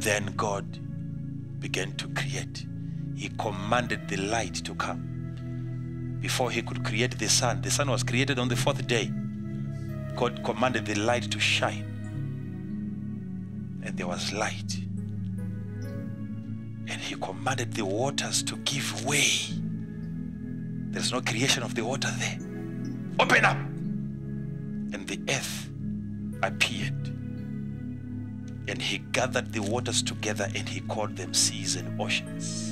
Then God began to create. He commanded the light to come. Before he could create the sun was created on the fourth day. God commanded the light to shine. And there was light. And he commanded the waters to give way. There's no creation of the water there. Open up! And the earth appeared. And he gathered the waters together and he called them seas and oceans.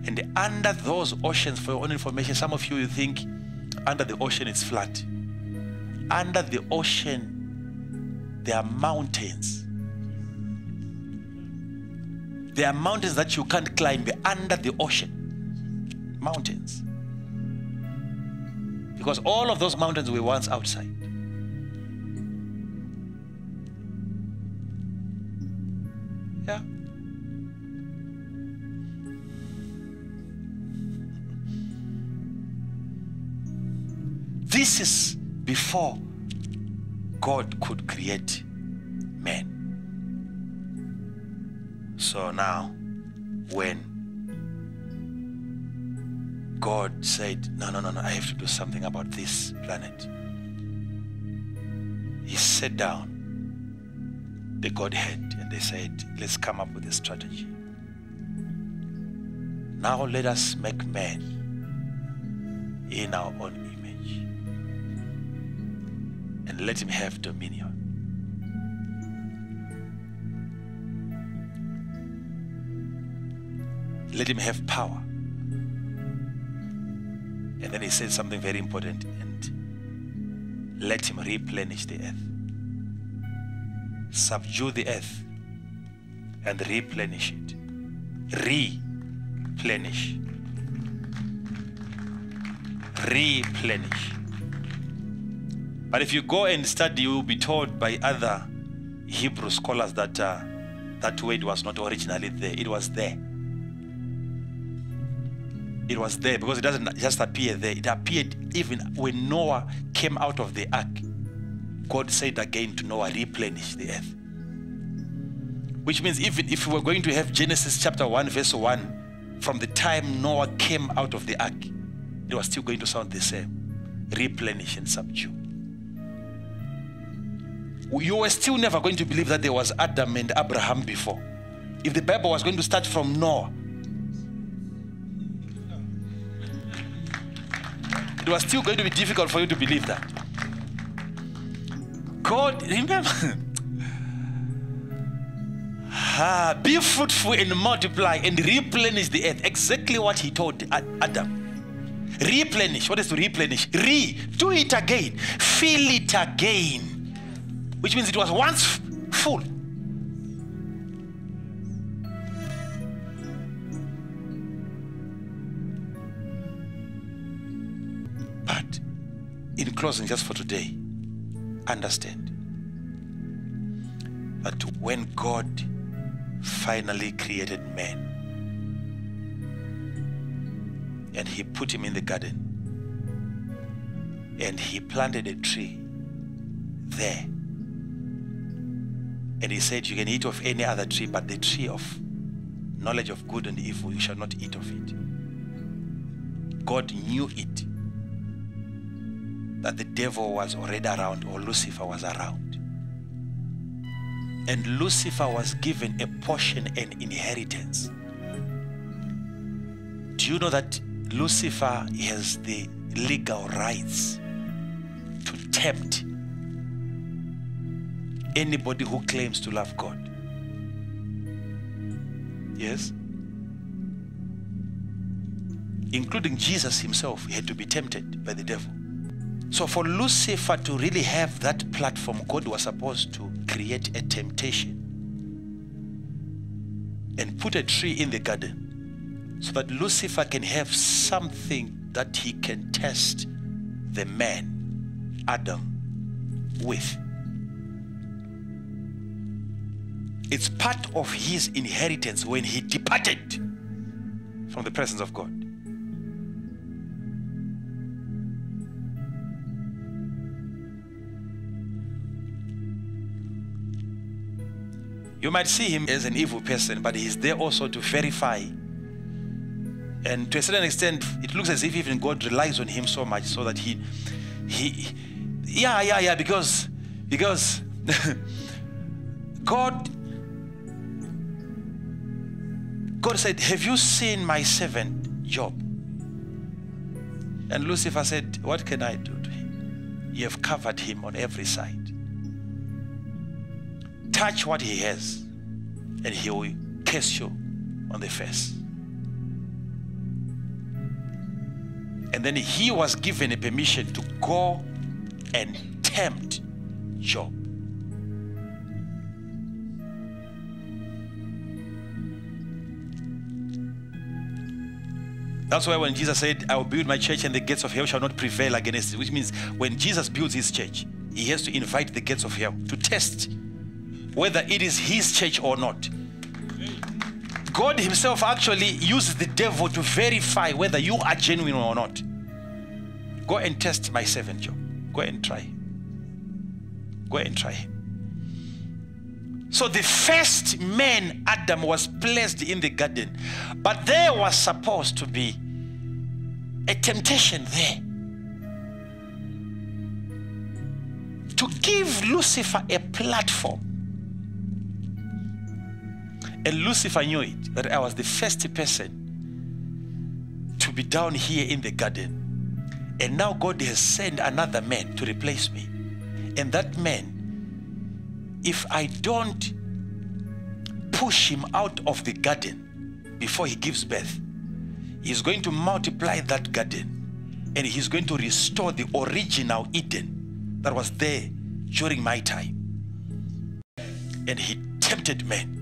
And under those oceans, for your own information, some of you think under the ocean it's flat. Under the ocean, there are mountains. There are mountains that you can't climb under the ocean. Mountains. Because all of those mountains were once outside. Yeah. This is before God could create man. So now, when God said, no, I have to do something about this planet, he sat down the Godhead and they said, let's come up with a strategy. Now let us make man in our own image and let him have dominion. Let him have power. And then he said something very important, and let him replenish the earth. Subdue the earth and replenish it. Replenish. Replenish. But if you go and study, you will be told by other Hebrew scholars that that word was not originally there. It was there. It was there because it doesn't just appear there. It appeared even when Noah came out of the ark. God said again to Noah, replenish the earth. Which means even if we were going to have Genesis chapter 1 verse 1, from the time Noah came out of the ark, it was still going to sound the same. Replenish and subdue. You were still never going to believe that there was Adam and Abraham before. If the Bible was going to start from Noah, it was still going to be difficult for you to believe that. God, remember, be fruitful and multiply and replenish the earth. Exactly what he told Adam. Replenish. What is to replenish? Do it again. Fill it again. Which means it was once full. But in closing, just for today, understand that when God finally created man and he put him in the garden and he planted a tree there, and he said, you can eat of any other tree, but the tree of knowledge of good and evil, you shall not eat of it. God knew it, that the devil was already around, or Lucifer was around. And Lucifer was given a portion and inheritance. Do you know that Lucifer has the legal rights to tempt anybody who claims to love God? Yes? Including Jesus himself, he had to be tempted by the devil. So for Lucifer to really have that platform, God was supposed to create a temptation and put a tree in the garden so that Lucifer can have something that he can test the man, Adam, with. It's part of his inheritance when he departed from the presence of God. You might see him as an evil person, but he's there also to verify. And to a certain extent, it looks as if even God relies on him so much so that because God said, have you seen my servant Job? And Lucifer said, what can I do to him? You have covered him on every side. Touch what he has, and he will kiss you on the face. And then he was given a permission to go and tempt Job. That's why when Jesus said, I will build my church and the gates of hell shall not prevail against it, which means when Jesus builds his church, he has to invite the gates of hell to test whether it is his church or not. God himself actually uses the devil to verify whether you are genuine or not. Go and test my servant Job. Go and try. Go and try. So the first man, Adam, was placed in the garden, but there was supposed to be a temptation there to give Lucifer a platform. And Lucifer knew it, that I was the first person to be down here in the garden. And now God has sent another man to replace me. And that man, if I don't push him out of the garden before he gives birth, he's going to multiply that garden. And he's going to restore the original Eden that was there during my time. And he tempted men.